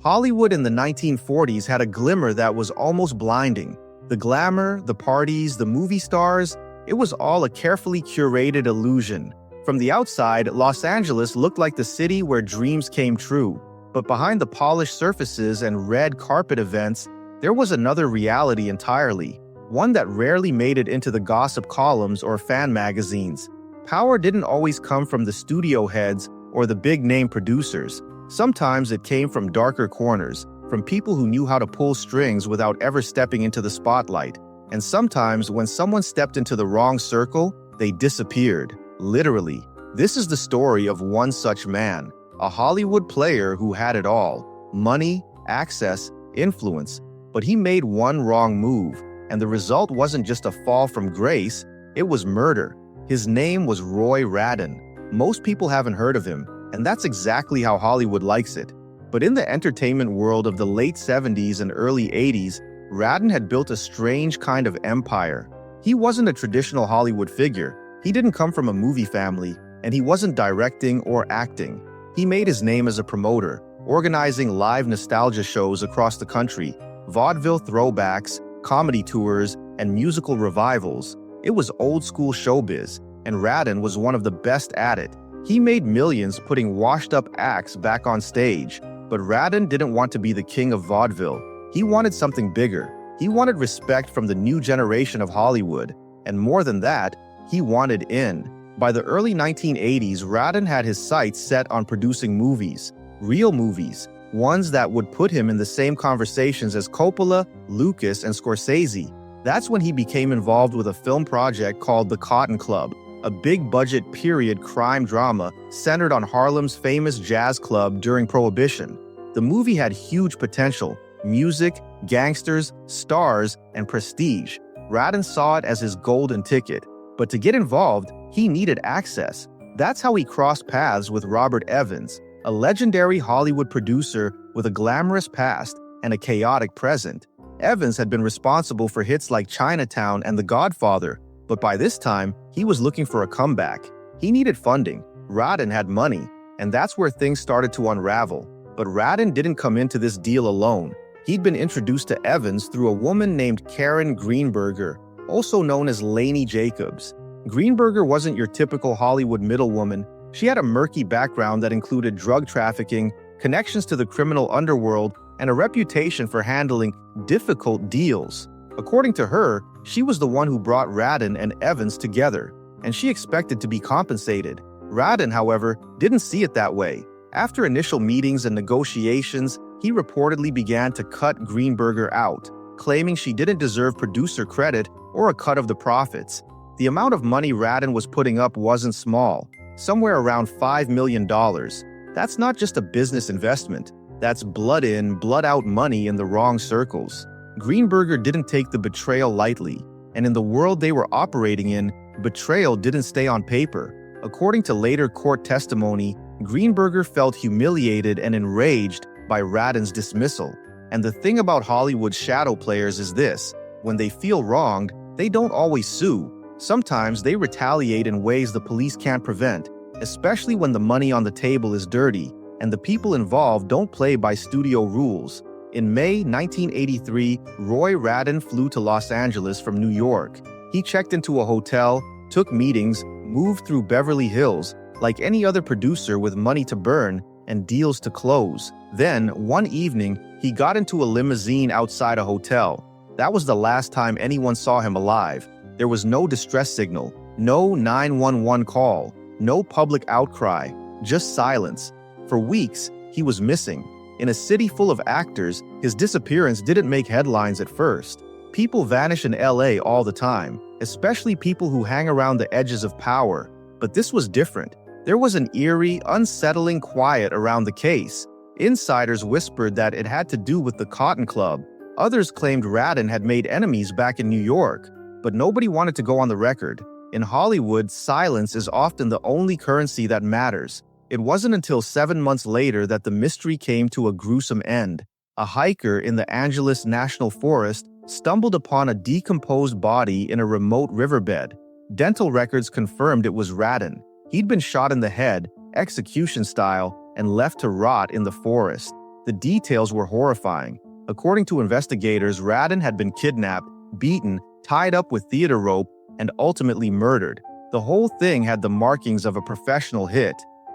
Hollywood in the 1940s had a glimmer that was almost blinding. The glamour, the parties, the movie stars, it was all a carefully curated illusion. From the outside, Los Angeles looked like the city where dreams came true. But behind the polished surfaces and red carpet events, there was another reality entirely, one that rarely made it into the gossip columns or fan magazines. Power didn't always come from the studio heads or the big-name producers. Sometimes it came from darker corners, from people who knew how to pull strings without ever stepping into the spotlight. And sometimes, when someone stepped into the wrong circle, they disappeared. Literally. This is the story of one such man, a Hollywood player who had it all: money, access, influence. But he made one wrong move, and the result wasn't just a fall from grace, it was murder. His name was Roy Raden. Most people haven't heard of him, and that's exactly how Hollywood likes it. But in the entertainment world of the late 70s and early 80s, Raden had built a strange kind of empire. He wasn't a traditional Hollywood figure. He didn't come from a movie family, and he wasn't directing or acting. He made his name as a promoter, organizing live nostalgia shows across the country, vaudeville throwbacks, comedy tours, and musical revivals. It was old-school showbiz, and Raden was one of the best at it. He made millions putting washed-up acts back on stage. But Raden didn't want to be the king of vaudeville. He wanted something bigger. He wanted respect from the new generation of Hollywood. And more than that, he wanted in. By the early 1980s, Raden had his sights set on producing movies. Real movies. Ones that would put him in the same conversations as Coppola, Lucas, and Scorsese. That's when he became involved with a film project called The Cotton Club, a big-budget period crime drama centered on Harlem's famous jazz club during Prohibition. The movie had huge potential: music, gangsters, stars, and prestige. Raden saw it as his golden ticket. But to get involved, he needed access. That's how he crossed paths with Robert Evans, a legendary Hollywood producer with a glamorous past and a chaotic present. Evans had been responsible for hits like Chinatown and The Godfather, but by this time, he was looking for a comeback. He needed funding. Raden had money, and that's where things started to unravel. But Raden didn't come into this deal alone. He'd been introduced to Evans through a woman named Karen Greenberger, also known as Lainey Jacobs. Greenberger wasn't your typical Hollywood middlewoman. She had a murky background that included drug trafficking, connections to the criminal underworld, and a reputation for handling difficult deals. According to her, she was the one who brought Raden and Evans together, and she expected to be compensated. Raden, however, didn't see it that way. After initial meetings and negotiations, he reportedly began to cut Greenberger out, claiming she didn't deserve producer credit or a cut of the profits. The amount of money Raden was putting up wasn't small, somewhere around $5 million. That's not just a business investment. That's blood in, blood out money in the wrong circles. Greenberger didn't take the betrayal lightly, and in the world they were operating in, betrayal didn't stay on paper. According to later court testimony, Greenberger felt humiliated and enraged by Raden's dismissal. And the thing about Hollywood's shadow players is this: when they feel wronged, they don't always sue. Sometimes they retaliate in ways the police can't prevent, especially when the money on the table is dirty, and the people involved don't play by studio rules. In May 1983, Roy Raden flew to Los Angeles from New York. He checked into a hotel, took meetings, moved through Beverly Hills, like any other producer with money to burn and deals to close. Then, one evening, he got into a limousine outside a hotel. That was the last time anyone saw him alive. There was no distress signal, no 911 call, no public outcry, just silence. For weeks, he was missing. In a city full of actors, his disappearance didn't make headlines at first. People vanish in LA all the time, especially people who hang around the edges of power. But this was different. There was an eerie, unsettling quiet around the case. Insiders whispered that it had to do with the Cotton Club. Others claimed Raden had made enemies back in New York, but nobody wanted to go on the record. In Hollywood, silence is often the only currency that matters. It wasn't until 7 months later that the mystery came to a gruesome end. A hiker in the Angeles National Forest stumbled upon a decomposed body in a remote riverbed. Dental records confirmed it was Raden. He'd been shot in the head, execution style, and left to rot in the forest. The details were horrifying. According to investigators, Raden had been kidnapped, beaten, tied up with theater rope, and ultimately murdered. The whole thing had the markings of a professional hit.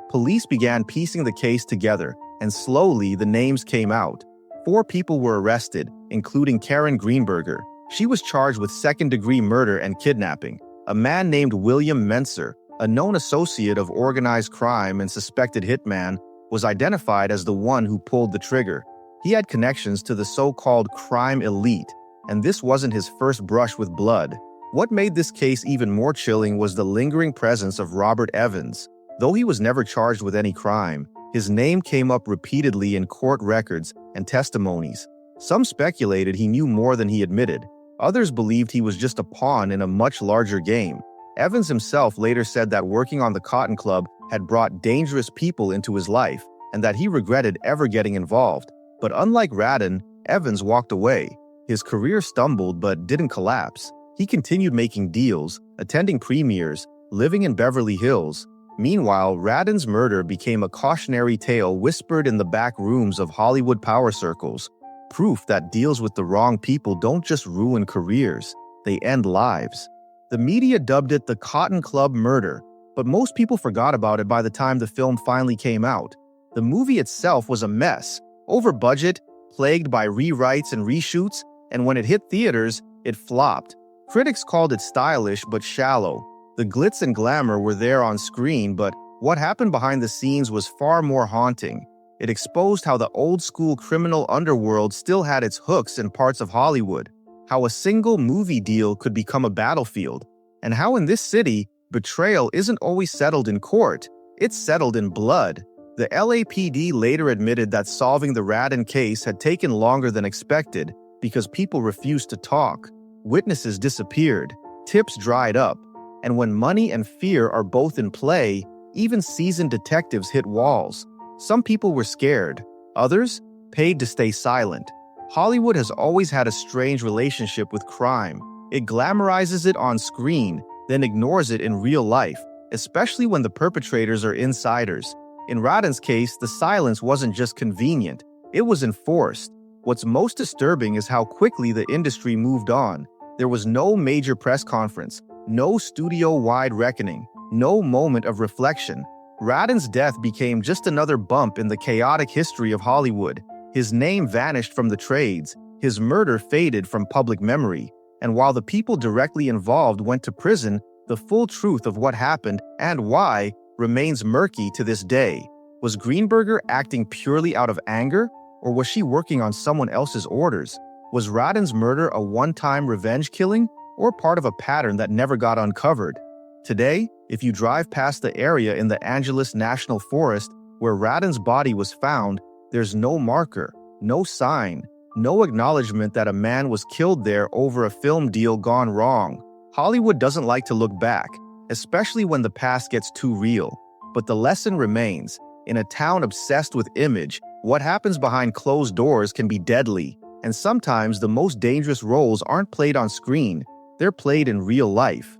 Police began piecing the case together, and slowly the names came out. 4 people were arrested, including Karen Greenberger. She was charged with second-degree murder and kidnapping. A man named William Menser, a known associate of organized crime and suspected hitman, was identified as the one who pulled the trigger. He had connections to the so-called crime elite, and this wasn't his first brush with blood. What made this case even more chilling was the lingering presence of Robert Evans. Though he was never charged with any crime, his name came up repeatedly in court records and testimonies. Some speculated he knew more than he admitted. Others believed he was just a pawn in a much larger game. Evans himself later said that working on the Cotton Club had brought dangerous people into his life, and that he regretted ever getting involved. But unlike Raden, Evans walked away. His career stumbled but didn't collapse. He continued making deals, attending premieres, living in Beverly Hills. Meanwhile, Raden's murder became a cautionary tale whispered in the back rooms of Hollywood power circles. Proof that deals with the wrong people don't just ruin careers, they end lives. The media dubbed it the Cotton Club murder, but most people forgot about it by the time the film finally came out. The movie itself was a mess, over budget, plagued by rewrites and reshoots, and when it hit theaters, it flopped. Critics called it stylish but shallow. The glitz and glamour were there on screen, but what happened behind the scenes was far more haunting. It exposed how the old-school criminal underworld still had its hooks in parts of Hollywood, how a single movie deal could become a battlefield, and how in this city, betrayal isn't always settled in court, it's settled in blood. The LAPD later admitted that solving the Raden case had taken longer than expected because people refused to talk. Witnesses disappeared, tips dried up, and when money and fear are both in play, even seasoned detectives hit walls. Some people were scared, others paid to stay silent. Hollywood has always had a strange relationship with crime. It glamorizes it on screen, then ignores it in real life, especially when the perpetrators are insiders. In Raden's case, the silence wasn't just convenient, it was enforced. What's most disturbing is how quickly the industry moved on. There was no major press conference, no studio-wide reckoning, no moment of reflection. Raden's death became just another bump in the chaotic history of Hollywood. His name vanished from the trades, his murder faded from public memory, and while the people directly involved went to prison, the full truth of what happened and why remains murky to this day. Was Greenberger acting purely out of anger, or was she working on someone else's orders? Was Raden's murder a one-time revenge killing, or part of a pattern that never got uncovered? Today, if you drive past the area in the Angeles National Forest where Raden's body was found, there's no marker, no sign, no acknowledgement that a man was killed there over a film deal gone wrong. Hollywood doesn't like to look back, especially when the past gets too real. But the lesson remains. In a town obsessed with image, what happens behind closed doors can be deadly, and sometimes the most dangerous roles aren't played on screen, they're played in real life.